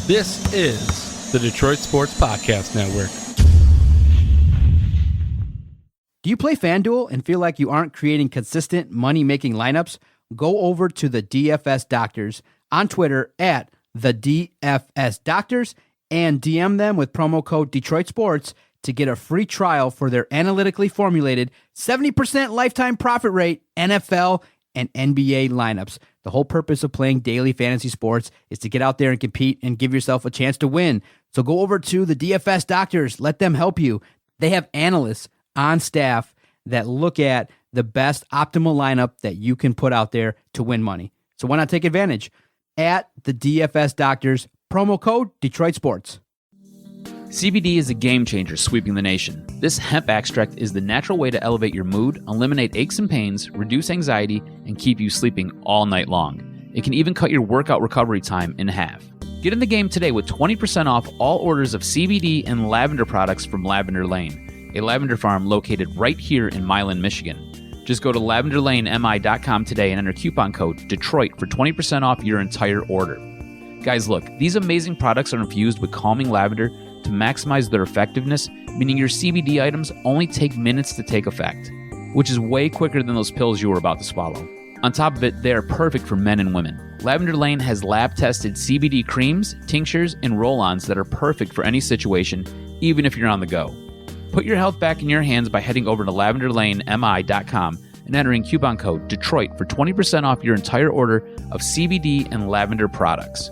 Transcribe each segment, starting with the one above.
This is the Detroit Sports Podcast Network. Do you play FanDuel and feel like you aren't creating consistent money-making lineups? Go over to the DFS Doctors on Twitter at the DFS Doctors and DM them with promo code Detroit Sports to get a free trial for their analytically formulated 70% lifetime profit rate NFL and NBA lineups. The whole purpose of playing daily fantasy sports is to get out there and compete and give yourself a chance to win. So go over to the DFS Doctors. Let them help you. They have analysts on staff that look at the best optimal lineup that you can put out there to win money. So why not take advantage? At the DFS Doctors, promo code Detroit Sports. CBD is a game changer sweeping the nation. This hemp extract is the natural way to elevate your mood, eliminate aches and pains, reduce anxiety, and keep you sleeping all night long. It can even cut your workout recovery time in half. Get in the game today with 20% off all orders of CBD and lavender products from Lavender Lane, a lavender farm located right here in Milan, Michigan. Just go to lavenderlanemi.com today and enter coupon code Detroit for 20% off your entire order. Guys, look, these amazing products are infused with calming lavender to maximize their effectiveness, meaning your CBD items only take minutes to take effect, which is way quicker than those pills you were about to swallow. On top of it, they are perfect for men and women. Lavender Lane has lab-tested CBD creams, tinctures, and roll-ons that are perfect for any situation, even if you're on the go. Put your health back in your hands by heading over to lavenderlanemi.com and entering coupon code Detroit for 20% off your entire order of CBD and lavender products.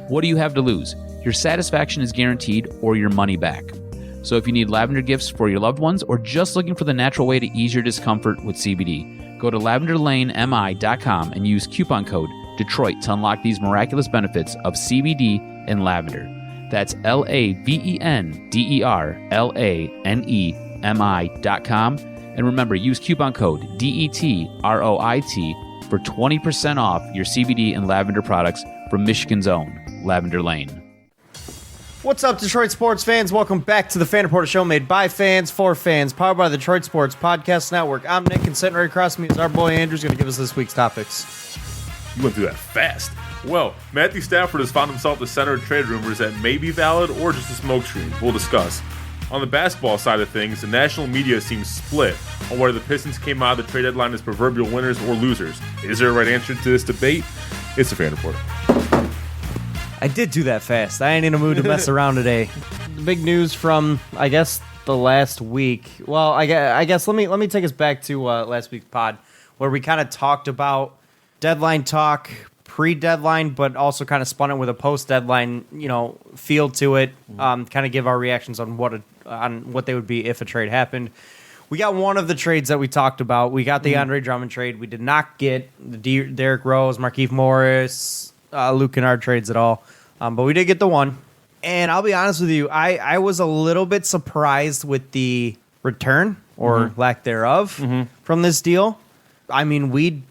What do you have to lose? Your satisfaction is guaranteed or your money back. So if you need lavender gifts for your loved ones or just looking for the natural way to ease your discomfort with CBD, go to lavenderlanemi.com and use coupon code Detroit to unlock these miraculous benefits of CBD and lavender. That's lavenderlanemi.com. And remember, use coupon code DETROIT for 20% off your CBD and lavender products from Michigan's own Lavender Lane. What's up, Detroit sports fans? Welcome back to the Fan Reporter Show, made by fans for fans, powered by the Detroit Sports Podcast Network. I'm Nick, and sitting right across from me is our boy Andrew's going to give us this week's topics. You went through that fast. Well, Matthew Stafford has found himself the center of trade rumors that may be valid or just a smokescreen. We'll discuss. On the basketball side of things, the national media seems split on whether the Pistons came out of the trade deadline as proverbial winners or losers. Is there a right answer to this debate? It's the Fan Reporter. I did do that fast. I ain't in a mood to mess around today. The big news from, I guess, the last week. Well, I guess let me take us back to last week's pod, where we kind of talked about deadline talk, pre-deadline, but also kind of spun it with a post-deadline, feel to it. Kind of give our reactions on what they would be if a trade happened. We got one of the trades that we talked about. We got the Andre Drummond trade. We did not get the Derrick Rose, Markieff Morris, Luke Kennard trades at all. But we did get the one. And I'll be honest with you, I was a little bit surprised with the return, or lack thereof, from this deal. I mean,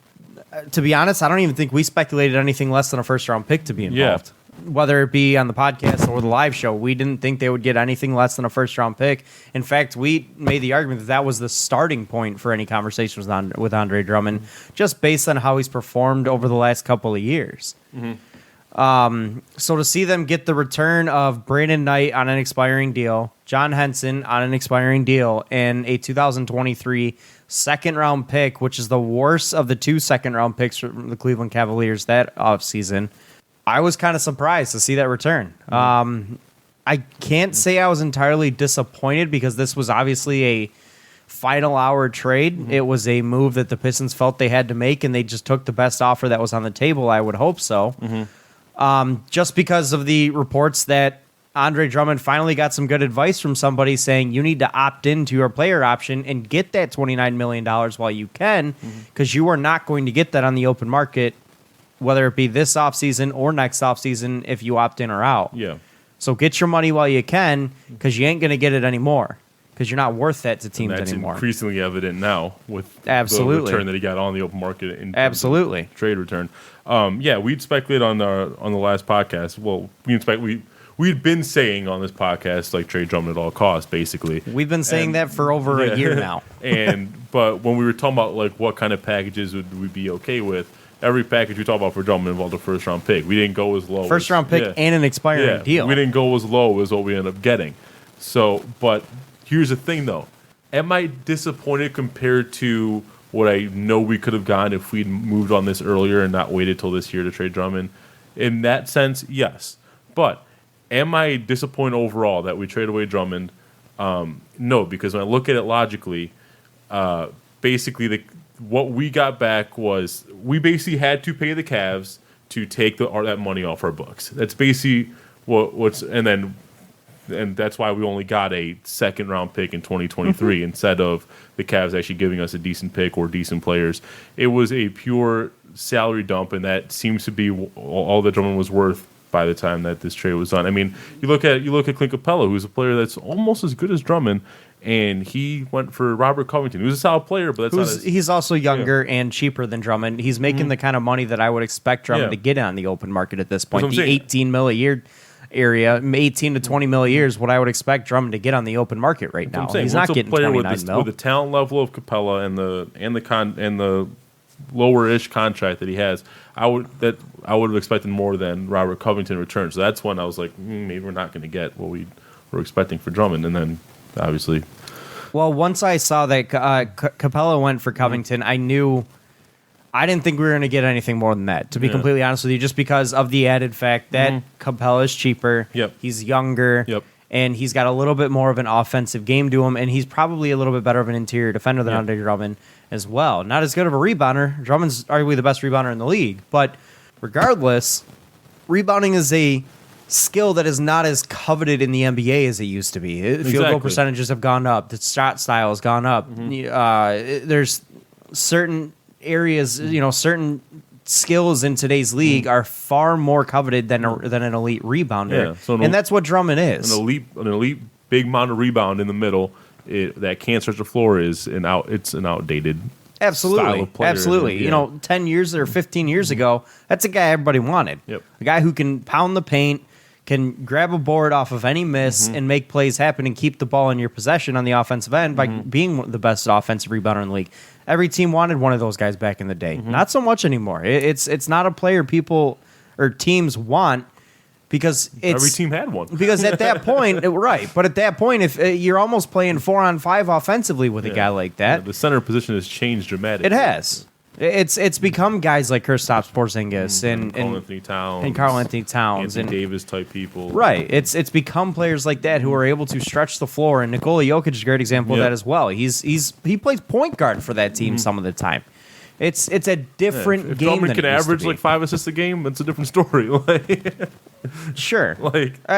to be honest, I don't even think we speculated anything less than a first-round pick to be involved. Yeah. Whether it be on the podcast or the live show, we didn't think they would get anything less than a first-round pick. In fact, we made the argument that was the starting point for any conversations with Andre Drummond, just based on how he's performed over the last couple of years. So to see them get the return of Brandon Knight on an expiring deal, John Henson on an expiring deal, and a 2023 second-round pick, which is the worst of the two second-round picks from the Cleveland Cavaliers that offseason, I was kind of surprised to see that return. I can't say I was entirely disappointed because this was obviously a final hour trade. It was a move that the Pistons felt they had to make, and they just took the best offer that was on the table. I would hope so. Just because of the reports that Andre Drummond finally got some good advice from somebody saying you need to opt into your player option and get that $29 million while you can, because you are not going to get that on the open market, whether it be this offseason or next offseason if you opt in or out. Yeah. So get your money while you can, because you ain't going to get it anymore, because you're not worth that to teams anymore. That's increasingly evident now with the return that he got on the open market. Trade return. We'd speculate on the last podcast. Well, we'd been saying on this podcast, like, trade Drummond at all costs, basically. We've been saying that for over a year now. But when we were talking about, like, what kind of packages would we be okay with, every package we talk about for Drummond involved a first-round pick. We didn't go as low. First-round pick and an expiring deal. We didn't go as low as what we ended up getting. So, but here's the thing, though. Am I disappointed compared to what I know we could have gotten if we'd moved on this earlier and not waited till this year to trade Drummond? In that sense, yes. But am I disappointed overall that we trade away Drummond? No, because when I look at it logically, basically what we got back was we basically had to pay the Cavs to take that money off our books. That's basically and that's why we only got a second-round pick in 2023 instead of the Cavs actually giving us a decent pick or decent players. It was a pure salary dump, and that seems to be all that Drummond was worth by the time that this trade was done. I mean, you look at Clint Capella, who's a player that's almost as good as Drummond, and he went for Robert Covington, who's a solid player, but he's also younger and cheaper than Drummond. He's making the kind of money that I would expect Drummond to get on the open market at this point. The 18 mil a year area, 18 to 20 mil a year is what I would expect Drummond to get on the open market right now. He's not getting 29 mil. With the talent level of Capella and the lower-ish contract that he has, I would have expected more than Robert Covington return. So that's when I was like, maybe we're not going to get what we were expecting for Drummond. And then, obviously, well, once I saw that Capella went for Covington, I didn't think we were going to get anything more than that, to be completely honest with you, just because of the added fact that Capella is cheaper, he's younger, and he's got a little bit more of an offensive game to him, and he's probably a little bit better of an interior defender than Andre Drummond as well. Not as good of a rebounder. Drummond's arguably the best rebounder in the league, but regardless, rebounding is a skill that is not as coveted in the NBA as it used to be. Field goal percentages have gone up. The shot style has gone up. There's certain areas, certain skills in today's league are far more coveted than an elite rebounder, and that's what Drummond is. An elite big mound of rebound in the middle that can't stretch the floor it's an outdated style of player. Absolutely. 10 years or 15 years ago, that's a guy everybody wanted. A guy who can pound the paint, can grab a board off of any miss and make plays happen and keep the ball in your possession on the offensive end by being the best offensive rebounder in the league. Every team wanted one of those guys back in the day. Not so much anymore. It's not a player people or teams want because every team had one. Because at that point, but at that point, if you're almost playing 4-on-5 offensively with a guy like that, the center position has changed dramatically. It has. It's become guys like Kristaps Porzingis and Karl Anthony Towns and Davis type people. Right. It's become players like that who are able to stretch the floor, and Nikola Jokic is a great example of that as well. He plays point guard for that team some of the time. It's a different if game. Drummond can average like 5 assists a game, it's a different story. Sure.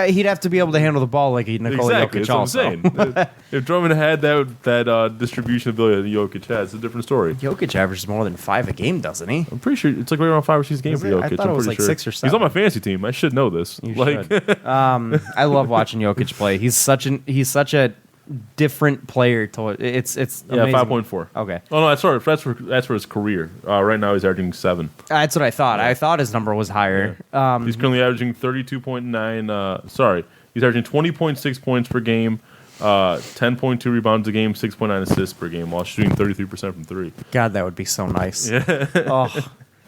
He'd have to be able to handle the ball like Nikola Jokic also. What I'm saying. If Drummond had that distribution ability that Jokic has, it's a different story. Jokic averages more than 5 a game, doesn't he? I'm pretty sure it's like right around 5 or 6 games for Jokic. I thought it was like 6 or 7. He's on my fantasy team. I should know this. You should. I love watching Jokic play. He's such a different player to it's amazing. 5.4. Okay. Oh no, that's for his career. Right now he's averaging 7. That's what I thought. I thought his number was higher. He's currently averaging 32.9. He's averaging 20.6 points per game, 10.2 rebounds a game, 6.9 assists per game, while shooting 33% from 3. God, that would be so nice.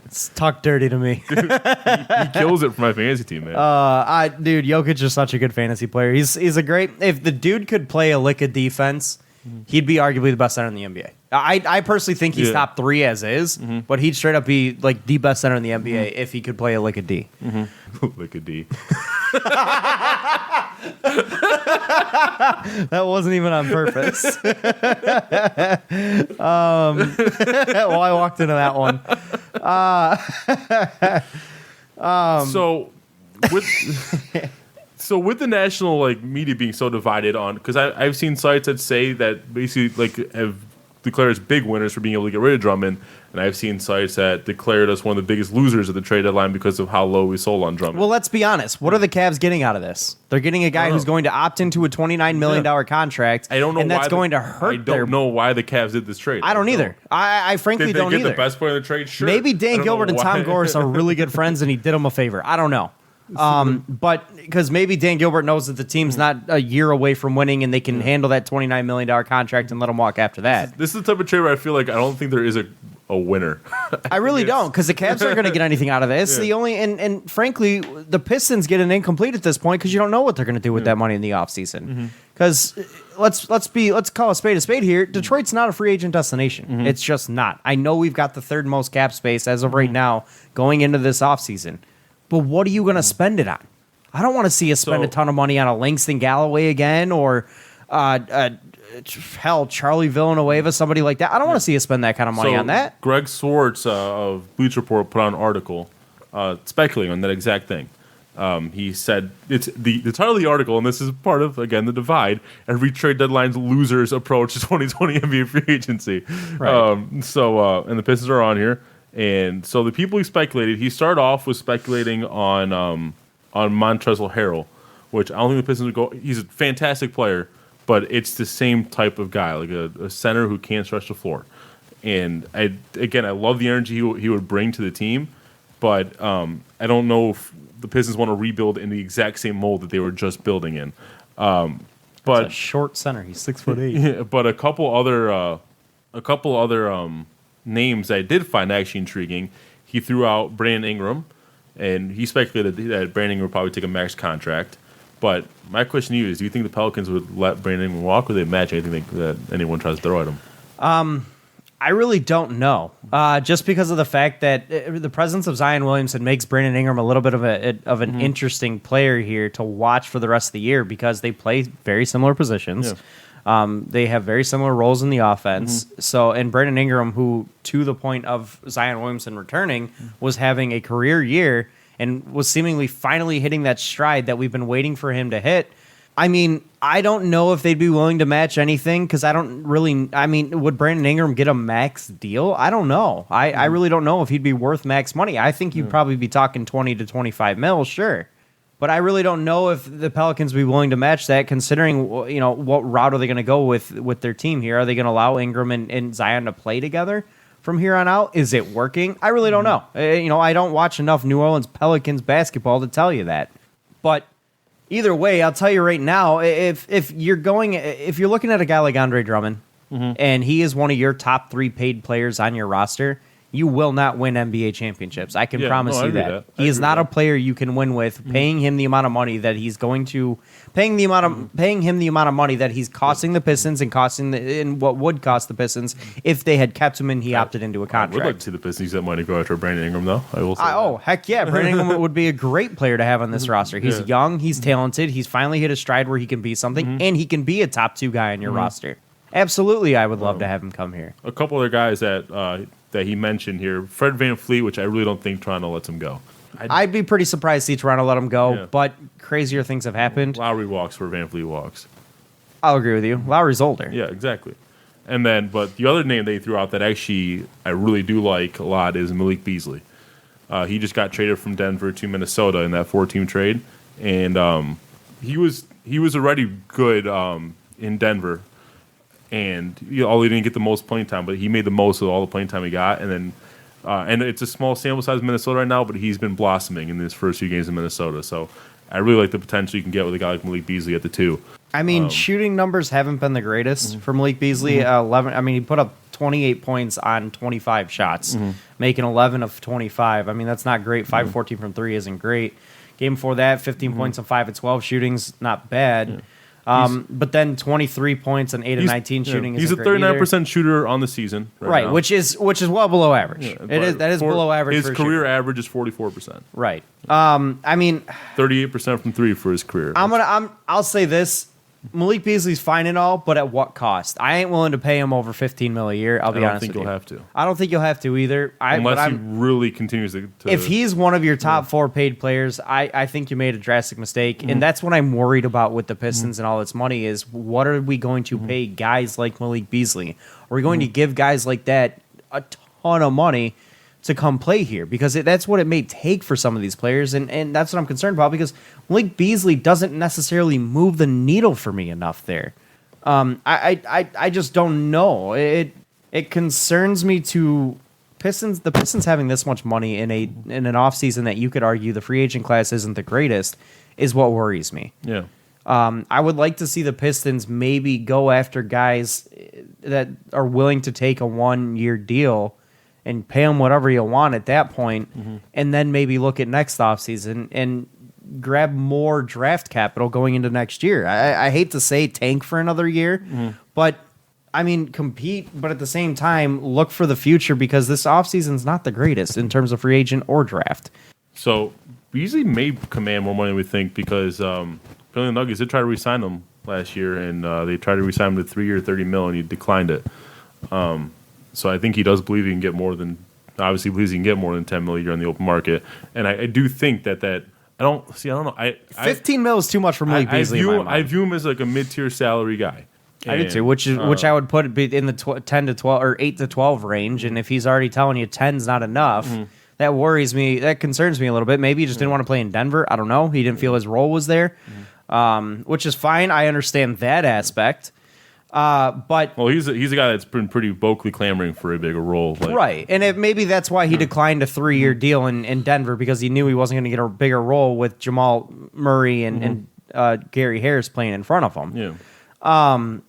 It's talk dirty to me. Dude, he kills it for my fantasy team, man. Jokic is such a good fantasy player. He's a great. If the dude could play a lick of defense, he'd be arguably the best center in the NBA. I personally think he's top 3 as is, but he'd straight up be like the best center in the NBA if he could play a lick of D. Lick of D. That wasn't even on purpose. Well, I walked into that one. So with the national media being so divided on, because I've seen sites that say that basically have declared us big winners for being able to get rid of Drummond, and I've seen sites that declared us one of the biggest losers of the trade deadline because of how low we sold on Drummond. Well, let's be honest. What are the Cavs getting out of this? They're getting a guy who's going to opt into a $29 million contract. I don't know, and that's going to hurt. I don't know why the Cavs did this trade. I don't either. I frankly don't either. Did they get the best player in the trade? Sure. Maybe Dan Gilbert and Tom Gores are really good friends, and he did them a favor. I don't know. But because maybe Dan Gilbert knows that the team's not a year away from winning and they can handle that $29 million contract and let him walk after that. This is the type of trade where I feel like I don't think there is a winner. I really don't, because the Cavs aren't going to get anything out of it. It's the only, and frankly, the Pistons get an incomplete at this point because you don't know what they're going to do with that money in the offseason. Because let's call a spade here. Detroit's not a free agent destination. It's just not. I know we've got the third most cap space as of right now going into this offseason, but what are you going to spend it on? I don't want to see us spend a ton of money on a Langston Galloway again, or hell, Charlie Villanueva, somebody like that. I don't want to see us spend that kind of money on that. Greg Swartz of Bleacher Report put out an article speculating on that exact thing. He said it's the title of the article, and this is part of, again, the divide. Every trade deadline's losers approach to 2020 NBA free agency. Right. And the Pistons are on here, and so the people he speculated, he started off with speculating on Montrezl Harrell, which I don't think the Pistons would go. He's a fantastic player, but it's the same type of guy, like a center who can't stretch the floor. And I love the energy he would bring to the team, but I don't know if the Pistons want to rebuild in the exact same mold that they were just building in. But it's a short center. He's 6'8". Yeah, but a couple other names that I did find actually intriguing. He threw out Brandon Ingram, and he speculated that Brandon Ingram would probably take a max contract. But my question to you is, do you think the Pelicans would let Brandon Ingram walk, or they match anything that anyone tries to throw at him? I really don't know. Just because of the fact that the presence of Zion Williamson makes Brandon Ingram a little bit of an interesting player here to watch for the rest of the year, because they play very similar positions. Yeah. They have very similar roles in the offense. So, and Brandon Ingram, who to the point of Zion Williamson returning, was having a career year and was seemingly finally hitting that stride that we've been waiting for him to hit. I mean, I don't know if they'd be willing to match anything, because would Brandon Ingram get a max deal? I don't know. I really don't know if he'd be worth max money. I think you'd probably be talking 20 to 25 mil, sure. But I really don't know if the Pelicans would be willing to match that, considering, what route are they going to go with their team here? Are they going to allow Ingram and Zion to play together from here on out? Is it working? I really don't know. I don't watch enough New Orleans Pelicans basketball to tell you that. But either way, I'll tell you right now, if you're looking at a guy like Andre Drummond, and he is one of your top 3 paid players on your roster, you will not win NBA championships. I can promise you that. He is not a player you can win with paying him the amount of money that he's going to paying him the amount of money that he's costing the Pistons and what would cost the Pistons if they had kept him and he opted into a contract. I would like to see the Pistons use that money to go after Brandon Ingram, though. I will say heck yeah. Brandon Ingram would be a great player to have on this roster. He's young, he's talented, he's finally hit a stride where he can be something, and he can be a top 2 guy on your roster. Absolutely, I would love to have him come here. A couple other guys that he mentioned here, Fred VanVleet, which I really don't think Toronto lets him go. I'd be pretty surprised to see Toronto let him go, but crazier things have happened. Lowry walks where VanVleet walks. I'll agree with you. Lowry's older. Yeah, exactly. And then, but the other name they threw out that actually I really do like a lot is Malik Beasley. He just got traded from Denver to Minnesota in that 4-team trade, and he was already good in Denver. And although he didn't get the most playing time, but he made the most of all the playing time he got. And then, and it's a small sample size in Minnesota right now, but he's been blossoming in his first few games in Minnesota. So I really like the potential you can get with a guy like Malik Beasley at the 2. I mean, shooting numbers haven't been the greatest for Malik Beasley. 11. I mean, he put up 28 points on 25 shots, making 11 of 25. I mean, that's not great. 5 of 14 from 3 isn't great. Game before that, 15 points on 5 of 12 shootings, not bad. Yeah. But then 23 points and 8 of 19 shooting. He's a 39% shooter on the season, right? Now. Which is well below average. Yeah, that is below average. His career average is 44%. Right. I mean, 38% from 3 for his career. I'll say this: Malik Beasley's fine and all, but at what cost? I ain't willing to pay him over $15 million a year. I'll be honest with you. I don't think you'll have to. I don't think you'll have to either. Unless he really continues to. If he's one of your top 4 paid players, I think you made a drastic mistake, and that's what I'm worried about with the Pistons and all its money is what are we going to pay guys like Malik Beasley? Are we going to give guys like that a ton of money to come play here? Because that's what it may take for some of these players, and that's what I'm concerned about, because Malik Beasley doesn't necessarily move the needle for me enough there. I just don't know. It concerns me to the Pistons having this much money in an offseason that you could argue the free agent class isn't the greatest is what worries me. Yeah. I would like to see the Pistons maybe go after guys that are willing to take a 1-year deal and pay him whatever you want at that point, and then maybe look at next offseason and grab more draft capital going into next year. I hate to say tank for another year, but I mean, compete, but at the same time, look for the future because this offseason's not the greatest in terms of free agent or draft. So Beasley may command more money than we think because apparently the Nuggets did try to re-sign him last year, and they tried to re-sign him to 3 year, $30 million, and he declined it. So I think he does believe he can get more than, obviously believes he can get more than $10 million a year on the open market. And I do think that I don't know. 15 mil is too much for Malik Beasley in my mind. I view him as like a mid-tier salary guy. I do too, which I would put in the 10 to 12 or 8 to 12 range. And if he's already telling you 10's not enough, that worries me. That concerns me a little bit. Maybe he just didn't want to play in Denver. I don't know. He didn't feel his role was there, which is fine. I understand that aspect. But he's a guy that's been pretty vocally clamoring for a bigger role, right? And maybe that's why he declined a 3-year deal in Denver because he knew he wasn't going to get a bigger role with Jamal Murray and Gary Harris playing in front of him. Yeah.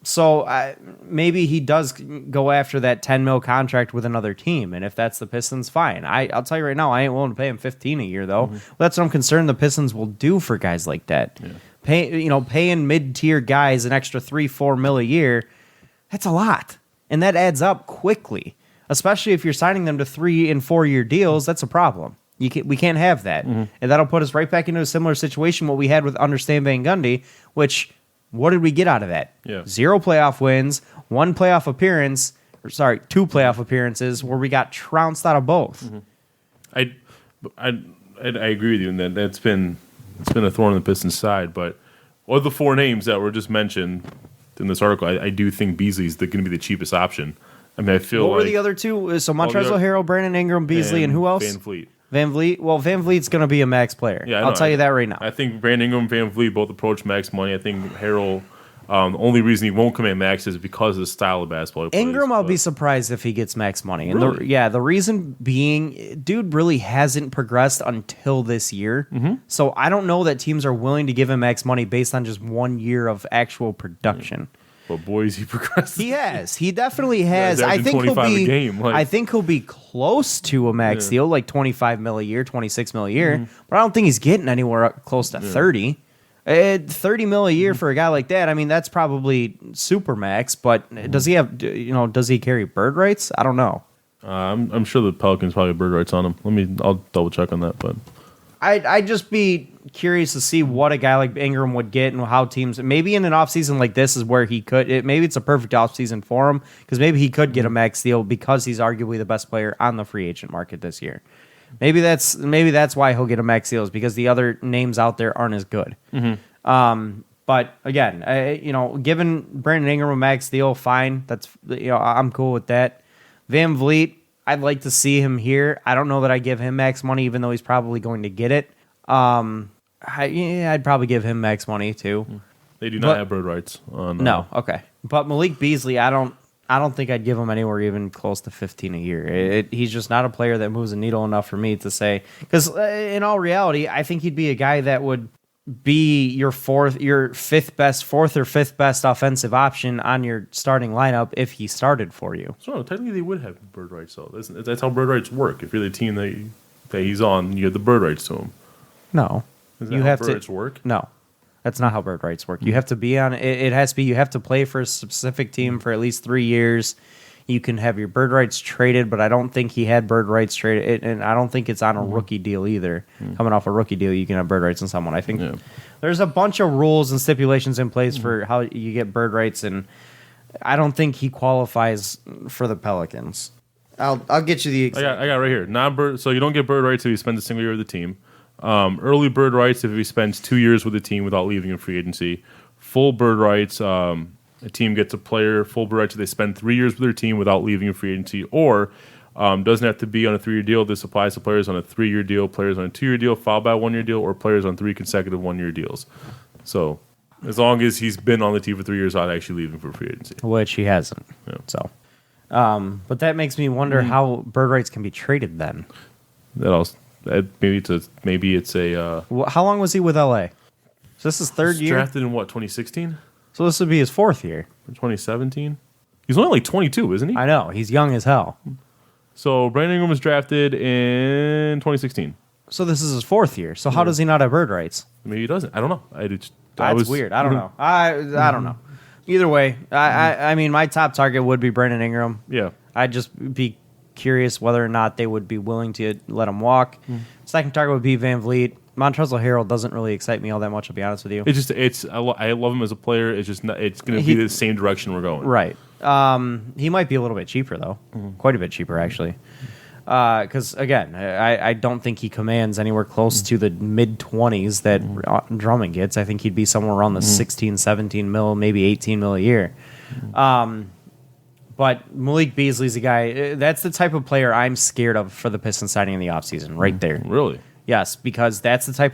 So maybe he does go after that 10 mil contract with another team, and if that's the Pistons, fine. I'll tell you right now, I ain't willing to pay him 15 a year though. Well, that's what I'm concerned the Pistons will do for guys like that. Yeah. Paying mid-tier guys an extra 3-4 mil a year, that's a lot, and that adds up quickly. Especially if you're signing them to 3 and 4 year deals, that's a problem. We can't have that, and that'll put us right back into a similar situation what we had with Understand Van Gundy, which. What did we get out of that? Yeah. 0 playoff wins, 1 playoff appearance, 2 playoff appearances where we got trounced out of both. I agree with you in that it's been a thorn in the Pistons' side. But of the 4 names that were just mentioned in this article, I do think Beasley's going to be the cheapest option. I mean, I feel what were the other 2? So Montrezl Harrell, Brandon Ingram, Beasley, and who else? Van Vliet. Van Vliet. Well, Van Vliet's going to be a max player. Yeah, I'll tell you that right now. I think Brandon Ingram, Van Vliet both approach max money. I think Harrell, the only reason he won't command max is because of the style of basketball he plays. Ingram, I'll be surprised if he gets max money. And really? the reason being, dude really hasn't progressed until this year. So I don't know that teams are willing to give him max money based on just 1 year of actual production. But boys, he progressed. He has. He definitely has. I think he'll be. I think he'll be close to a max deal, like 25 mil a year, 26 mil a year. But I don't think he's getting anywhere close to 30. 30 mil a year for a guy like that. I mean, that's probably super max. But does he have? Does he carry bird rights? I don't know. I'm sure the Pelicans probably have bird rights on him. I'll double check on that. But I'd just be curious to see what a guy like Ingram would get and how teams, maybe in an offseason like this is where he could, maybe it's a perfect offseason for him because maybe he could get a max deal because he's arguably the best player on the free agent market this year. Maybe that's why he'll get a max deal is because the other names out there aren't as good. But again, giving Brandon Ingram a max deal, fine. That's I'm cool with that. Van Vliet, I'd like to see him here. I don't know that I give him max money, even though he's probably going to get it. I'd probably give him max money too. They do not have bird rights on. No, okay. But Malik Beasley, I don't think I'd give him anywhere even close to 15 a year. He's just not a player that moves a needle enough for me to say. Because in all reality, I think he'd be a guy that would be your fourth or fifth best offensive option on your starting lineup if he started for you. So technically, they would have bird rights though. That's how bird rights work. If you're the team that he's on, you get the bird rights to him. No, is that how bird rights work? No, that's not how bird rights work. You have to be on it. It has to be. You have to play for a specific team for at least 3 years. You can have your bird rights traded, but I don't think he had bird rights traded, and I don't think it's on a rookie deal either. Coming off a rookie deal, you can have bird rights on someone. I think there's a bunch of rules and stipulations in place for how you get bird rights, and I don't think he qualifies for the Pelicans. I'll get you the example. I got right here. Non-bird, so you don't get bird rights if you spend a single year with the team. Early bird rights if he spends 2 years with the team without leaving in free agency. Full bird rights, a team gets a player full bird rights if they spend 3 years with their team without leaving in free agency, or doesn't have to be on a 3-year deal. This applies to players on a 3-year deal, players on a 2-year deal, followed by a 1-year deal, or players on 3 consecutive 1-year deals. So as long as he's been on the team for 3 years without actually leaving for free agency. Which he hasn't. Yeah. So, but that makes me wonder how bird rights can be traded then. Maybe it's a. How long was he with LA? So this is third year. Drafted in what, 2016? So this would be his 4th year. 2017. He's only like 22, isn't he? I know he's young as hell. So Brandon Ingram was drafted in 2016. So this is his 4th year. So how does he not have bird rights? Maybe he doesn't. I don't know. That's weird. I don't know. I don't know. Either way, I mean, my top target would be Brandon Ingram. Yeah. I'd just be curious whether or not they would be willing to let him walk. Second target would be Van Vliet. Montrezl Harrell doesn't really excite me all that much, to be honest with you. I love him as a player. It's just not, it's going to be the same direction we're going. Right. He might be a little bit cheaper though, quite a bit cheaper actually. Because again, I don't think he commands anywhere close to the mid 20s that Drummond gets. I think he'd be somewhere around the 16, 17 mil, maybe 18 mil a year. But Malik Beasley's a guy. That's the type of player I'm scared of for the Pistons signing in the offseason, right there. Really? Yes, because that's the type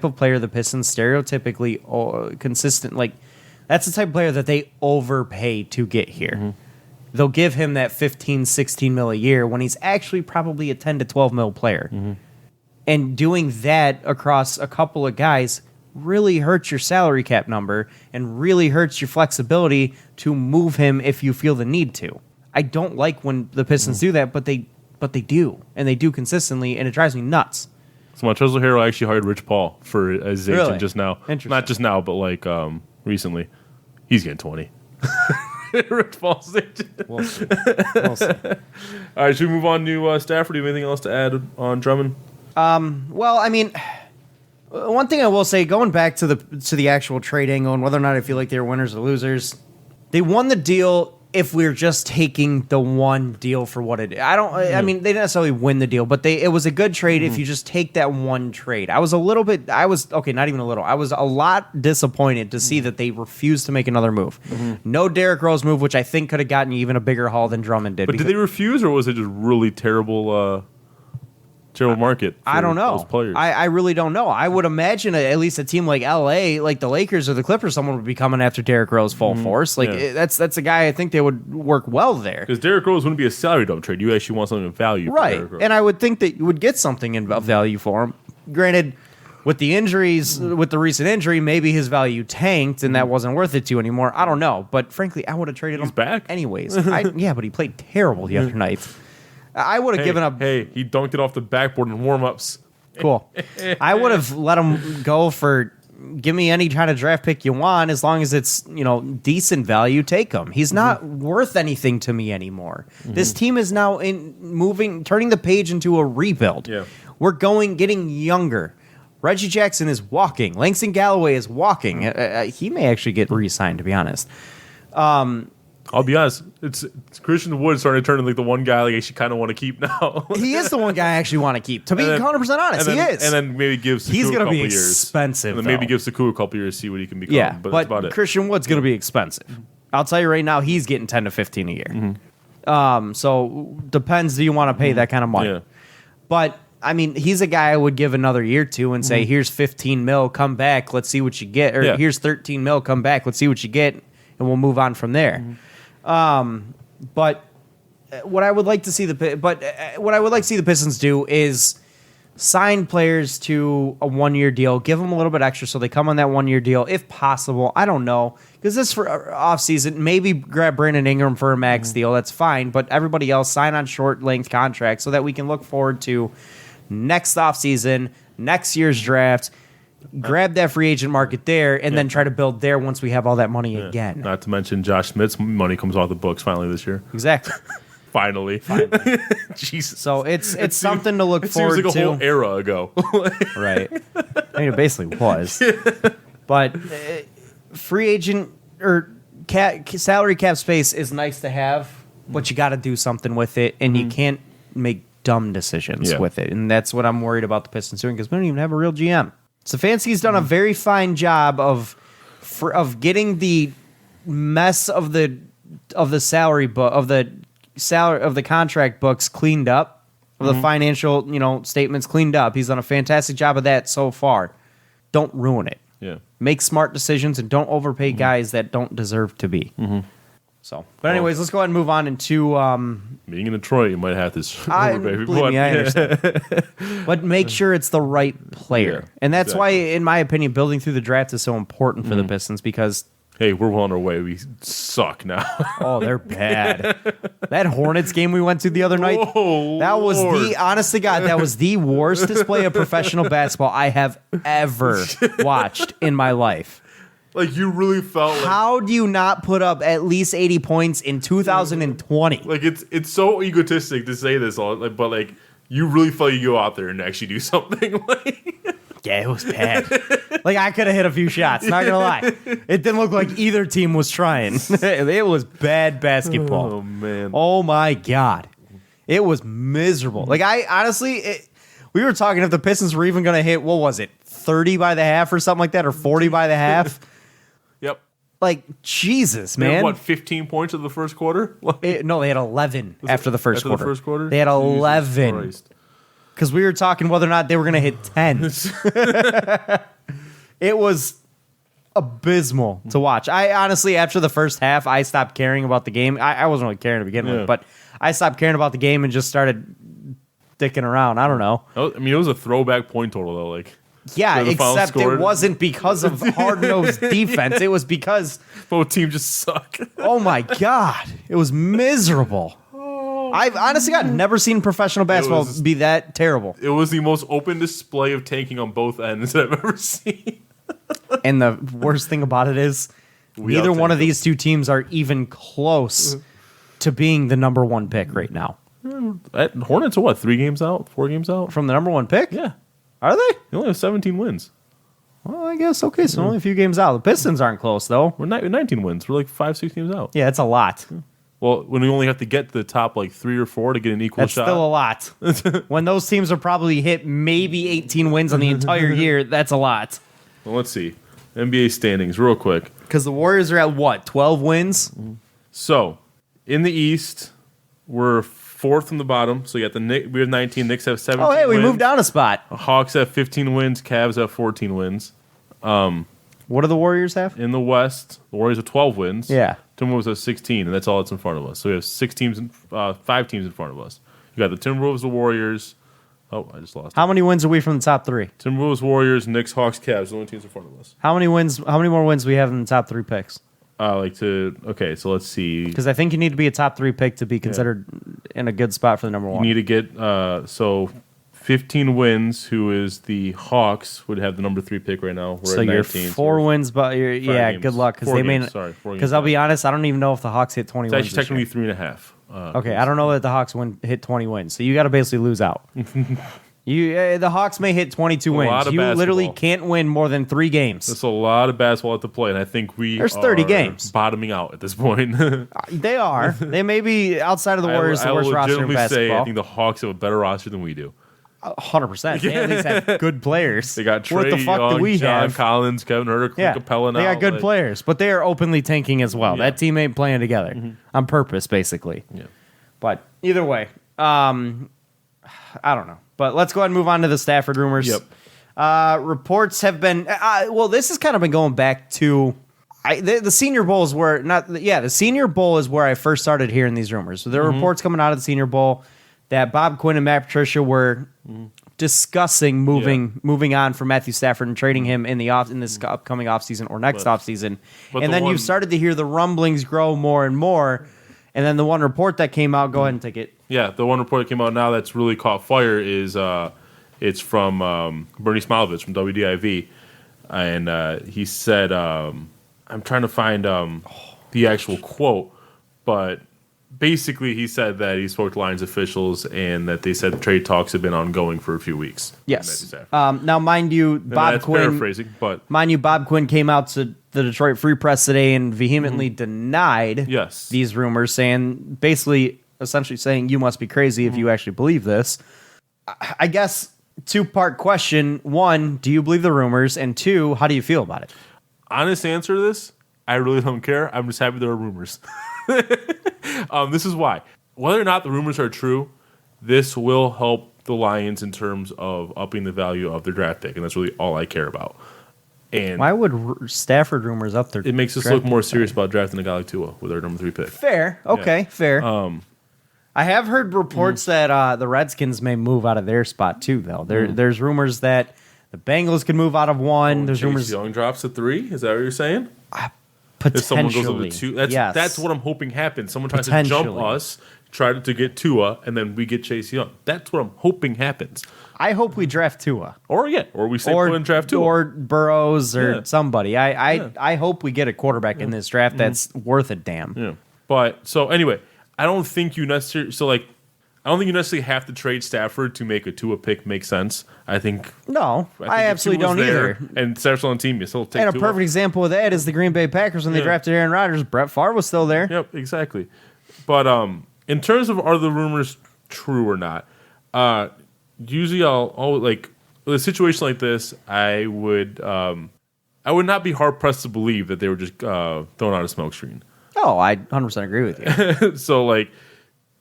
of player the Pistons stereotypically consistent. Like, that's the type of player that they overpay to get here. They'll give him that 15, 16 mil a year when he's actually probably a 10 to 12 mil player. And doing that across a couple of guys really hurts your salary cap number and really hurts your flexibility to move him if you feel the need to. I don't like when the Pistons do that, but they do, and they do consistently, and it drives me nuts. So Montrezl Harrell actually hired Rich Paul as his agent just now. Interesting. Not just now, but like recently. He's getting 20. Rich Paul's agent. We'll see. All right, should we move on to Stafford? Do you have anything else to add on Drummond? Well, I mean, one thing I will say, going back to the actual trade angle and whether or not I feel like they were winners or losers, they won the deal if we're just taking the one deal for what it is. I mean, they didn't necessarily win the deal, but it was a good trade if you just take that one trade. I was not even a little. I was a lot disappointed to see that they refused to make another move. No Derrick Rose move, which I think could have gotten you even a bigger haul than Drummond did. But did they refuse, or was it just really terrible market for I don't know. those players? I really don't know. I would imagine at least a team like LA, like the Lakers or the Clippers, someone would be coming after Derrick Rose full force. Like that's a guy I think they would work well there. Because Derrick Rose wouldn't be a salary dump trade. You actually want something of value, right? For and I would think that you would get something of value for him. Granted, with the injuries, with the recent injury, maybe his value tanked and that wasn't worth it to you anymore. I don't know. But frankly, I would have traded him back anyways. Yeah, but he played terrible the other night. I would have given up. Hey, he dunked it off the backboard in warm-ups. Cool. I would have let him go for give me any kind of draft pick you want as long as it's, decent value, take him. He's not worth anything to me anymore. This team is now turning the page into a rebuild. Yeah. We're getting younger. Reggie Jackson is walking. Langston Galloway is walking. He may actually get re-signed, to be honest. I'll be honest, it's Christian Wood starting to turn into like the one guy like I should kind of want to keep now. He is the one guy I actually want to keep. To be 100% honest, he is. And then maybe give Sekou he's a couple be years. Expensive. And then maybe give Sekou a couple years, see what he can become. Yeah, but that's about it. Christian Wood's going to be expensive. I'll tell you right now, he's getting 10 to 15 a year. So depends. Do you want to pay that kind of money? Yeah. But I mean, he's a guy I would give another year to and say, here's 15 mil, come back, let's see what you get. Or here's 13 mil, come back, let's see what you get, and we'll move on from there. But what I would like to see the Pistons do is sign players to a 1-year deal, give them a little bit extra so they come on that 1-year deal if possible. I don't know, because this for off season, maybe grab Brandon Ingram for a max deal. That's fine, but everybody else sign on short length contracts so that we can look forward to next off season, next year's draft. Grab that free agent market there, and then try to build there once we have all that money again. Not to mention Josh Smith's money comes off the books finally this year. Exactly. Finally. Jesus. So it's something to look forward to. It seems like a whole era ago. Right. I mean, it basically was. But free agent or salary cap space is nice to have, but you got to do something with it, and you can't make dumb decisions with it. And that's what I'm worried about the Pistons doing, because we don't even have a real GM. Stefanski's done a very fine job of getting the mess of the salary book of the contract books cleaned up, of the financial statements cleaned up. He's done a fantastic job of that so far. Don't ruin it. Yeah. Make smart decisions and don't overpay guys that don't deserve to be. So, but anyways, let's go ahead and move on into being in Detroit, you might have this. Believe me, I understand. But make sure it's the right player. Yeah, and that's why, in my opinion, building through the draft is so important for the Pistons, because Hey, we're well on our way. We suck now. Oh, they're bad. That Hornets game we went to the other night, Oh, that was Lord. honest to God, that was the worst display of professional basketball I have ever watched in my life. Like, you really felt like... How do you not put up at least 80 points in 2020? Like, it's so egotistic to say this, all, like, but, like, you really felt you go out there and actually do something. Like, Yeah, it was bad. Like, I could have hit a few shots, not gonna lie. It didn't look like either team was trying. It was bad basketball. oh, man. Oh my God. It was miserable. Like, I honestly, we were talking if the Pistons were even gonna hit, what was it, 30 by the half or something like that, or 40 by the half? Yep. Like, Jesus, They had, man. what, 15 points of the first quarter? Like, No, they had 11 after the first after quarter. the first quarter? They had Jesus 11. Christ. Because we were talking whether or not they were going to hit 10. It was abysmal to watch. I honestly, after the first half, I stopped caring about the game. I wasn't really caring to begin Yeah. with, but I stopped caring about the game and just started dicking around. I don't know. I mean, it was a throwback point total, though. Like, Yeah, the final except score- it wasn't because of hard-nosed defense. It was because, both teams just suck. oh my God, it was miserable. I've honestly never seen professional basketball was- be that terrible. It was the most open display of tanking on both ends that I've ever seen. And the worst thing about it is neither one of outtanked these two teams are even close to being the number one pick right now. Hornets are what, 3 games out? 4 games out? From the number one pick? Yeah. Are they? They only have 17 wins. Well, I guess, okay, so only a few games out. The Pistons aren't close, though. We're 19 wins. We're like 5-6 games out. Yeah, it's a lot. Well, when we only have to get to the top like 3 or 4 to get an equal That's shot. still a lot. When those teams are probably hit maybe 18 wins on the entire year, that's a lot. Well, let's see. NBA standings, real quick. Because the Warriors are at what, 12 wins? So, in the East, we're 4th from the bottom. So you got the Knicks. We have 19. Knicks have 17. Oh, hey, we wins. moved down a spot. Hawks have 15 wins. Cavs have 14 wins. What do the Warriors have? In the West, the Warriors have 12 wins. Yeah. Timberwolves have 16, and that's all that's in front of us. So we have 5 teams in front of us. You got the Timberwolves, the Warriors. Oh, I just lost. How many wins are we from the top three? Timberwolves, Warriors, Knicks, Hawks, Cavs. The only teams in front of us. How many more wins do we have in the top three picks? Okay, so let's see. Because I think you need to be a top three pick to be considered in a good spot for the number You one. need to get so 15 wins. Who is the Hawks? Would have the number 3 pick right now. We're So at you're 19. 4 wins, but yeah, games. good luck because 4 they may. games, sorry, 4 games Because I'll be back. honest, I don't even know if the Hawks hit 20 It's wins. actually this year. technically 3.5. Okay, I don't know that the Hawks hit 20 wins, so you got to basically lose out. The Hawks may hit 22 lot wins. of You literally basketball. can't win more than 3 games. There's a lot of basketball to play, and I think There's 30 are games. bottoming out at this point. They are. They may be outside of the Warriors the worst I will roster in legitimately say I basketball. think the Hawks have a better roster than we do. 100%. They at least have good players. They got What Trae the fuck Young, do we John have? Collins, Kevin Huerter, Clint Yeah, Capella now. they got good like- players, but they are openly tanking as well. Yeah. That team ain't playing together on purpose, basically. Yeah. But either way, I don't know. But let's go ahead and move on to the Stafford rumors. Yep. Reports have been this has kind of been going back to the Senior Bowl is where the Senior Bowl is where I first started hearing these rumors. So there are reports coming out of the Senior Bowl that Bob Quinn and Matt Patricia were discussing moving on from Matthew Stafford and trading him in this upcoming offseason or next offseason. but And the then you one- started to hear the rumblings grow more and more. And then the one report that came out, go ahead and take it. Yeah, the one report that came out now that's really caught fire is it's from Bernie Smilovich from WDIV, and he said, I'm trying to find the actual quote, but basically he said that he spoke to Lions officials and that they said the trade talks have been ongoing for a few weeks. Yes. Now, mind you, And Bob that's Quinn. paraphrasing, but Mind you, Bob Quinn came out to the Detroit Free Press today and vehemently denied Yes. these rumors, essentially saying you must be crazy if you actually believe this. I guess 2-part question. 1, do you believe the rumors? And 2, how do you feel about it? honest answer to this, I really don't care. I'm just happy there are rumors. This is why. Whether or not the rumors are true, this will help the Lions in terms of upping the value of their draft pick, and that's really all I care about. And Why would Stafford rumors up there? it makes us look more serious about drafting a guy like Tua with our number 3 pick. Fair. Okay, fair. I have heard reports that the Redskins may move out of their spot too, though. There's rumors that the Bengals could move out of one. There's Chase rumors Young drops to 3. Is that what you're saying? If someone goes Potentially. over the 2, Yes. that's what I'm hoping happens. Someone tries to jump Potentially. us, try to get Tua, and then we get Chase Young. That's what I'm hoping happens. I hope we draft Tua. Or we stay put and draft Tua. Or Burrows or Yeah. somebody. I hope we get a quarterback in this draft that's worth a damn. Yeah. But so anyway, I don't think you necessarily have to trade Stafford to make a Tua pick make sense. I think No, if I absolutely Tua's don't there either. And Stafford's on the team, you still take And a Tua. perfect example of that is the Green Bay Packers when they Yeah. drafted Aaron Rodgers. Brett Favre was still there. Yep, exactly. But in terms of are the rumors true or not, usually I'll like with a situation like this, I would not be hard pressed to believe that they were just throwing out a smoke screen. Oh, I 100% agree with you. So like,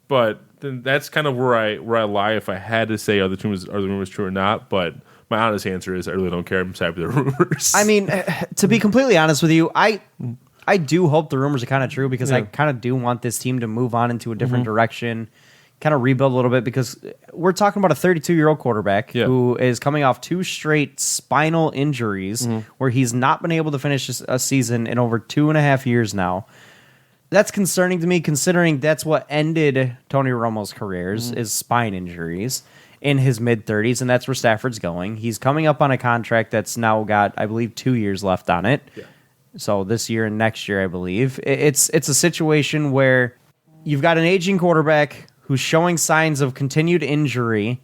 but then that's kind of where I lie if I had to say are the rumors true or not. But my honest answer is I really don't care. I'm just happy they're rumors. I mean, to be completely honest with you, I do hope the rumors are kind of true because I kind of do want this team to move on into a different direction, kind of rebuild a little bit because we're talking about a 32-year-old quarterback who is coming off 2 straight spinal injuries where he's not been able to finish a season in over 2.5 years now. That's concerning to me considering that's what ended Tony Romo's careers is spine injuries in his mid-30s, and that's where Stafford's going. He's coming up on a contract that's now got, I believe, 2 years left on it. Yeah. So this year and next year, I believe. It's a situation where you've got an aging quarterback who's showing signs of continuous injury,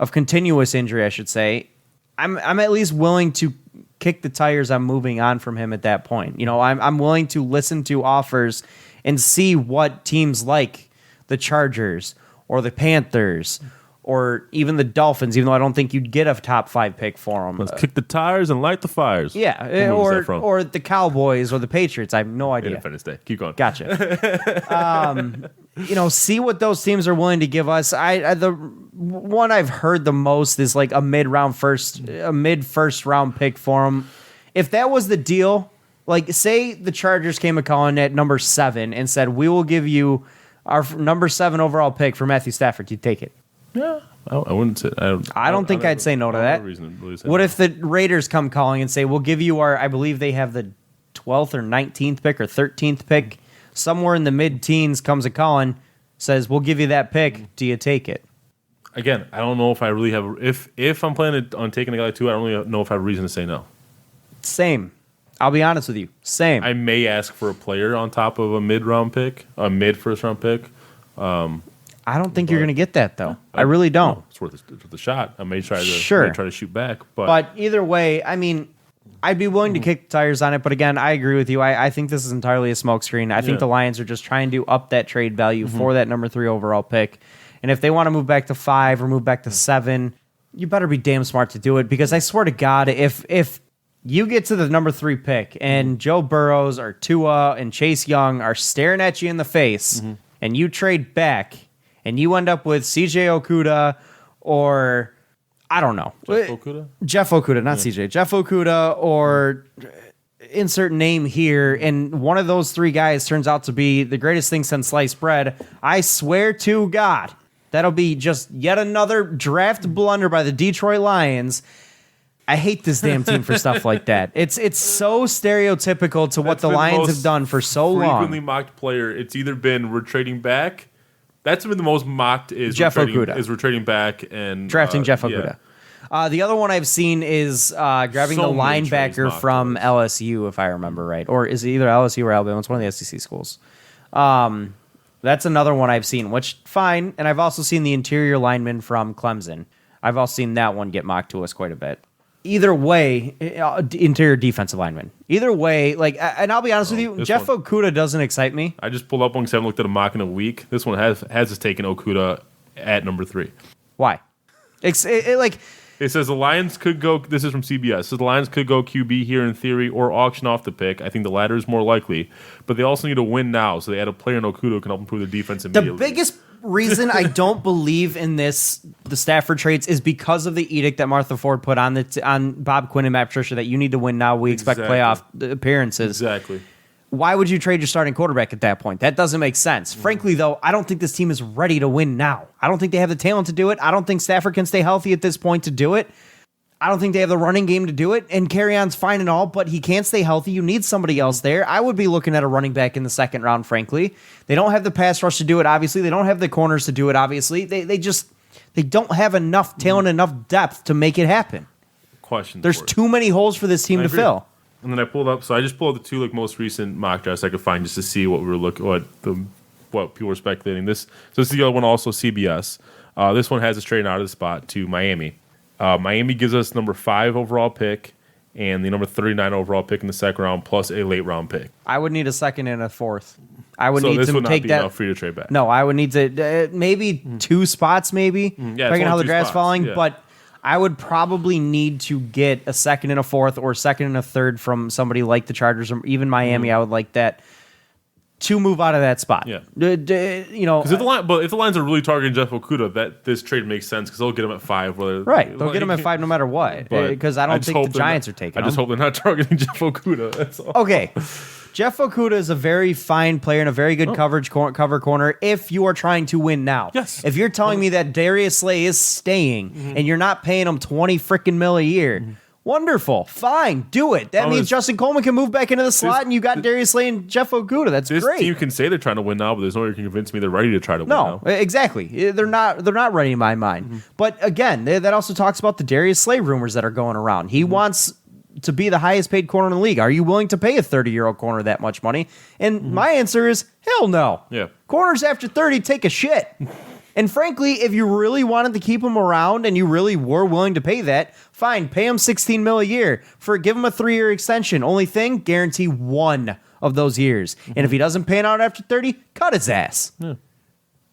I should say. I'm at least willing to kick the tires on moving on from him at that point. You know, I'm willing to listen to offers and see what teams like the Chargers or the Panthers or even the Dolphins, even though I don't think you'd get a top 5 pick for them. Let's kick the tires and light the fires. Yeah, What movie is that from? or the Cowboys or the Patriots. I have no idea. Independence Day. Keep going. Gotcha. See what those teams are willing to give us. The one I've heard the most is like a mid first round pick for them. If that was the deal, like say the Chargers came a calling at number 7 and said we will give you our number 7 overall pick for Matthew Stafford, you'd take it. Yeah, I wouldn't say. I don't think I'd say no to that. What if the Raiders come calling and say, we'll give you I believe they have the 12th or 19th pick or 13th pick. Somewhere in the mid-teens comes a calling, says, we'll give you that pick. Do you take it? Again, I don't know if I really have. If I'm planning on taking a guy too, I don't really know if I have a reason to say no. Same. I'll be honest with you. Same. I may ask for a player on top of a mid-first round pick. I don't think you're going to get that, though. I really don't. It's worth a shot. I may try to shoot back. But either way, I mean, I'd be willing to kick the tires on it. But again, I agree with you. I think this is entirely a smokescreen. I think the Lions are just trying to up that trade value for that number 3 overall pick. And if they want to move back to 5 or move back to 7, you better be damn smart to do it. Because I swear to God, if you get to the number 3 pick and Joe Burrows or Tua and Chase Young are staring at you in the face and you trade back and you end up with CJ Okudah or, I don't know. Jeff Okudah, not CJ. Jeff Okudah or insert name here, and one of those 3 guys turns out to be the greatest thing since sliced bread, I swear to God, that'll be just yet another draft blunder by the Detroit Lions. I hate this damn team for stuff like that. It's so stereotypical to what the Lions have done for so long. Frequently mocked player. It's either been we're trading back. That's been the most mocked is Jeff Okudah. Is we're trading back and drafting Jeff Okudah. Yeah. The other one I've seen is grabbing the linebacker from LSU, if I remember right, or is it either LSU or Alabama? It's one of the SEC schools. That's another one I've seen, which fine. And I've also seen the interior lineman from Clemson. I've also seen that one get mocked to us quite a bit. Either way, interior defensive lineman. Either way, like, and I'll be honest with you, Jeff Okudah doesn't excite me. I just pulled up one because I haven't looked at a mock in a week. This one has us taking Okudah at number 3. Why? It says the Lions could go. This is from CBS. So the Lions could go QB here in theory, or auction off the pick. I think the latter is more likely, but they also need to win now. So they add a player in Okudah who can help improve their defense immediately. The biggest reason I don't believe in the Stafford trades is because of the edict that Martha Ford put on Bob Quinn and Matt Patricia that you need to win now. We expect playoff appearances. Exactly. Why would you trade your starting quarterback at that point? That doesn't make sense. Frankly, though, I don't think this team is ready to win now. I don't think they have the talent to do it. I don't think Stafford can stay healthy at this point to do it. I don't think they have the running game to do it, and Kerryon's fine and all, but he can't stay healthy. You need somebody else there. I would be looking at a running back in the second round, frankly. They don't have the pass rush to do it, obviously. They don't have the corners to do it, obviously. They don't have enough talent, enough depth to make it happen. There's too many holes for this team to fill. And then I pulled up, so I just pulled up the two most recent mock drafts I could find just to see what what people were speculating. This is the other one, also CBS. This one has us trading out of the spot to Miami. Miami gives us number 5 overall pick and the number 39 overall pick in the second round, plus a late round pick. I would need a second and a fourth. I would so need this to would not take be that. Enough for you to trade back. No, I would need to maybe 2 spots, maybe. Depending on how the draft's falling, but I would probably need to get a second and a fourth, or second and a third from somebody like the Chargers or even Miami. I would like that to move out of that spot. Yeah, because if the Lions are really targeting Jeff Okudah, that this trade makes sense because they'll get him at 5. Right, they'll get him at 5 no matter what. Because I don't think the Giants are taking him. I just hope they're not targeting Jeff Okudah. That's all. Okay, Jeff Okudah is a very fine player and a very good cover corner if you are trying to win now. Yes. If you're telling me that Darius Slay is staying and you're not paying him $20 freaking mil a year. Wonderful. Fine. Do it. That means Justin Coleman can move back into the slot and you got Darius Slay and Jeff Okudah. That's great. This team can say they're trying to win now, but there's no way you can convince me they're ready to try to win now. No, exactly. They're not ready in my mind. But again, that also talks about the Darius Slay rumors that are going around. He wants to be the highest paid corner in the league. Are you willing to pay a 30-year-old corner that much money? And my answer is hell no. Yeah. Corners after 30 take a shit. And frankly, if you really wanted to keep him around and you really were willing to pay that, fine, pay him $16 million a year. Give him a 3-year extension. Only thing, guarantee 1 of those years. And if he doesn't pan out after 30, cut his ass. Yeah.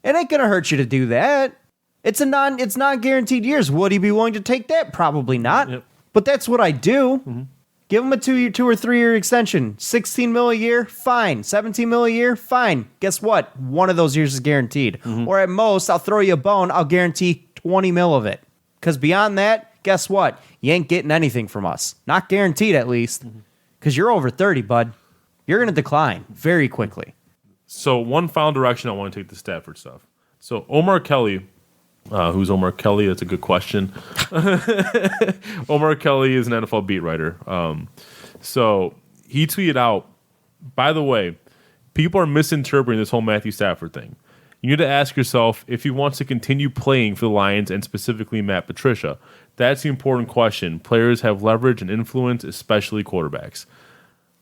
It ain't gonna hurt you to do that. It's non-guaranteed years. Would he be willing to take that? Probably not. Yep. But that's what I do. Give him a 2 or 3 year extension. $16 million a year, fine. $17 million a year, fine. Guess what? 1 of those years is guaranteed. Or at most, I'll throw you a bone. I'll guarantee $20 million of it. Because beyond that, guess what? You ain't getting anything from us. Not guaranteed, at least. Because you're over 30, bud. You're going to decline very quickly. So one final direction I want to take the Stafford stuff. So Omar Kelly. Who's Omar Kelly? That's a good question. Omar Kelly is an NFL beat writer. So he tweeted out, by the way, people are misinterpreting this whole Matthew Stafford thing. You need to ask yourself if he wants to continue playing for the Lions and specifically Matt Patricia. That's the important question. Players have leverage and influence, especially quarterbacks.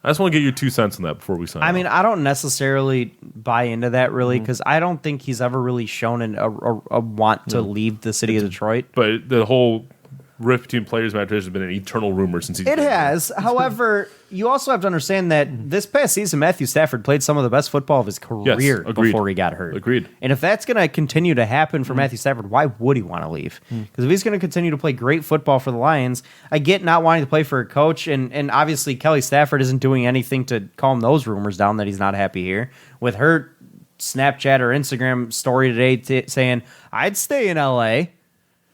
I just want to get your 2 cents on that before we sign off. I mean, I don't necessarily buy into that really because I don't think he's ever really shown a want to leave the city of Detroit. But the whole rift between players and Matt Patricia has been an eternal rumor since he's been It has. However, you also have to understand that this past season, Matthew Stafford played some of the best football of his career before he got hurt. Agreed. And if that's going to continue to happen for Matthew Stafford, why would he want to leave? Because if he's going to continue to play great football for the Lions, I get not wanting to play for a coach, and obviously Kelly Stafford isn't doing anything to calm those rumors down that he's not happy here. With her Snapchat or Instagram story today saying, I'd stay in L.A.,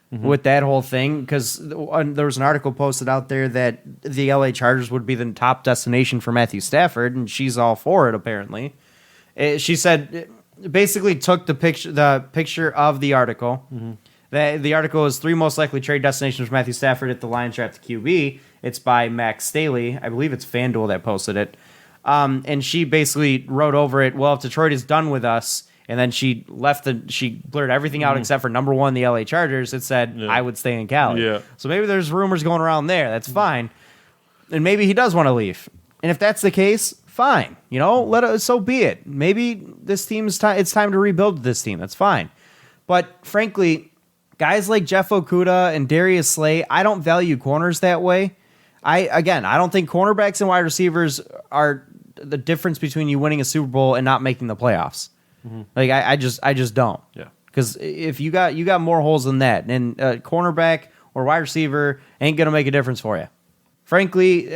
with that whole thing, because there was an article posted out there that the LA Chargers would be the top destination for Matthew Stafford, and she's all for it, apparently. She said, basically took the picture of the article. The article is 3 most likely trade destinations for Matthew Stafford at the Lions draft QB. It's by Max Staley. I believe it's FanDuel that posted it. And she basically wrote over it, well, if Detroit is done with us, and then she blurred everything out except for number 1, the LA Chargers. It said, I would stay in Cali. Yeah. So maybe there's rumors going around there. That's fine. And maybe he does want to leave. And if that's the case, fine. So be it. Maybe this team it's time to rebuild this team. That's fine. But frankly, guys like Jeff Okudah and Darius Slay, I don't value corners that way. I don't think cornerbacks and wide receivers are the difference between you winning a Super Bowl and not making the playoffs. Like I just don't. Yeah. Because if you got more holes than that, and cornerback or wide receiver ain't gonna make a difference for you. Frankly,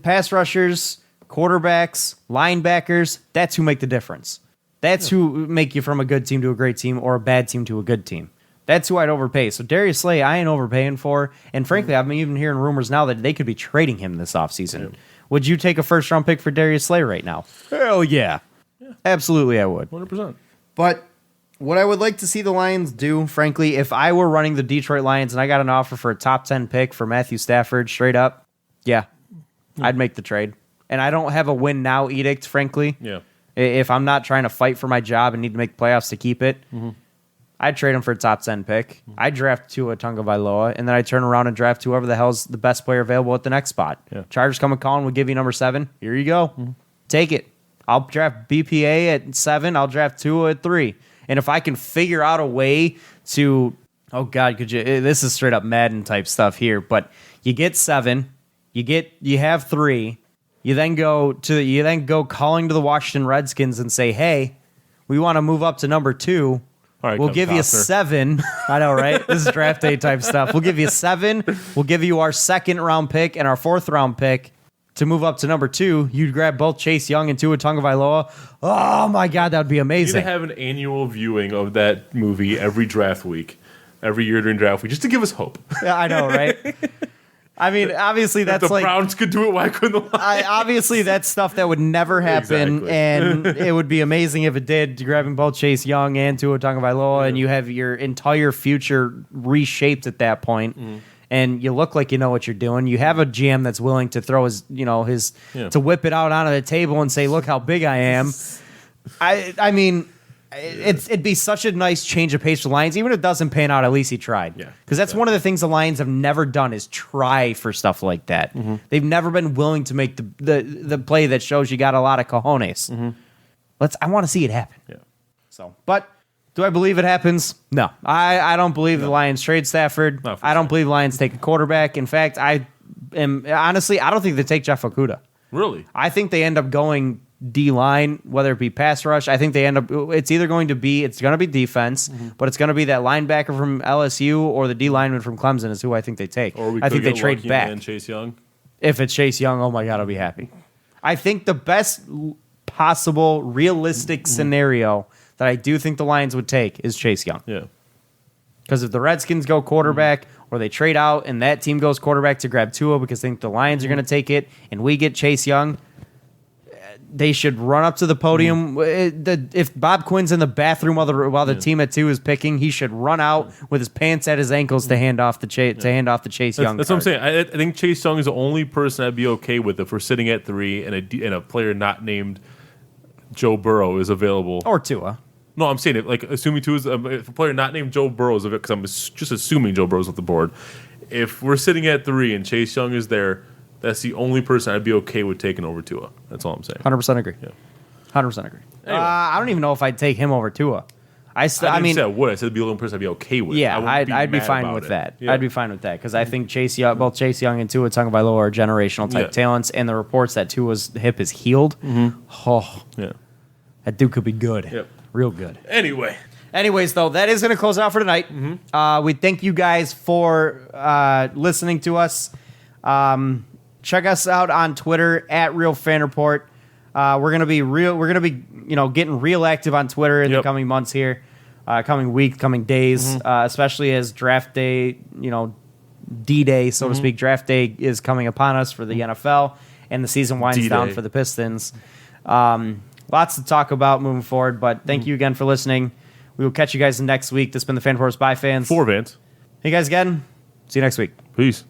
pass rushers, quarterbacks, linebackers, that's who make the difference. That's who make you from a good team to a great team or a bad team to a good team. That's who I'd overpay. So Darius Slay, I ain't overpaying for. And frankly, I've been even hearing rumors now that they could be trading him this offseason. Yeah. Would you take a first-round pick for Darius Slay right now? Hell yeah. Absolutely, I would. 100%. But What I would like to see the Lions do, frankly, if I were running the Detroit Lions and I got an offer for a top 10 pick for Matthew Stafford straight up, yeah, I'd make the trade. And I don't have a win now edict, frankly. Yeah. If I'm not trying to fight for my job and need to make playoffs to keep it, I'd trade him for a top 10 pick. I'd draft Tua Tagovailoa, and then I'd turn around and draft whoever the hell's the best player available at the next spot. Yeah. Chargers come and calling, we'll give you number 7. Here you go. Take it. I'll draft BPA at 7. I'll draft Tua at 3. And if I can figure out a way to, oh God, could you? This is straight up Madden type stuff here. But you get 7, you have 3. You then go calling to the Washington Redskins and say, hey, we want to move up to number 2. All right, We'll give you 7. I know, right? This is draft day type stuff. We'll give you 7. We'll give you our 2nd round pick and our 4th round pick to move up to number 2. You'd grab both Chase Young and Tua Tagovailoa. Oh my God, that would be You amazing. need to have an annual viewing of that movie every draft week, every year during draft week, just to give us hope. Yeah, I know, right? I mean, obviously that's If the like Browns could do it, why couldn't the Lions? obviously that's stuff that would never happen, Exactly. and it would be amazing if it did. Grabbing both Chase Young and Tua Tagovailoa, and you have your entire future reshaped at that point. And you look like you know what you're doing. You have a GM that's willing to throw his to whip it out onto the table and say, "Look how big I am." I mean, it'd be such a nice change of pace for the Lions. Even if it doesn't pan out, at least he tried. Yeah, because that's one of the things the Lions have never done is try for stuff like that. They've never been willing to make the play that shows you got a lot of cojones. I want to see it happen. Yeah. So, but. Do I believe it happens? No. I don't believe the Lions trade Stafford. No, for I don't sure. believe the Lions take a quarterback. In fact, I don't think they take Jeff Okudah. Really? I think they end up going D-line, whether it be pass rush. I think they end up, it's going to be defense, but it's going to be that linebacker from LSU or the D lineman from Clemson is who I think they take. Or we I could think they get trade lucky back. and Chase Young. If it's Chase Young, oh my God, I'll be happy. I think the best possible realistic scenario that I do think the Lions would take is Chase Young. Yeah. Because if the Redskins go quarterback or they trade out and that team goes quarterback to grab Tua because they think the Lions are going to take it and we get Chase Young, they should run up to the podium. If Bob Quinn's in the bathroom while the team at 2 is picking, he should run out with his pants at his ankles to hand off the Chase Young. That's what I'm saying. I think Chase Young is the only person I'd be okay with if we're sitting at 3 and a player not named Joe Burrow is available. Or Tua. No, I'm saying it like assuming if a player not named Joe Burrow is available, because I'm just assuming Joe Burrow's off the board. If we're sitting at 3 and Chase Young is there, that's the only person I'd be okay with taking over Tua. That's all I'm saying. 100% agree. Yeah. 100% agree. Anyway. I don't even know if I'd take him over Tua. I didn't say I would. I said it'd be the only person I'd be okay with. Yeah, I'd be mad fine about with it. that. Yeah. I'd be fine with that because I think both Chase Young and Tua Tagovailoa are generational type talents, and the reports that Tua's hip is healed. Oh, Yeah. that dude could be good. Yep. Real good. Anyways, though, that is going to close out for tonight. We thank you guys for listening to us. Check us out on Twitter at Real Fan Report. We're gonna be getting real active on Twitter in the coming months here, coming week, coming days, especially as draft day, D-Day, so to speak. Draft day is coming upon us for the NFL, and the season winds D-Day. down for the Pistons. Lots to talk about moving forward, but thank you again for listening. We will catch you guys next week. This has been the Fan Reports by fans. 4 Vans. Hey guys again. See you next week. Peace.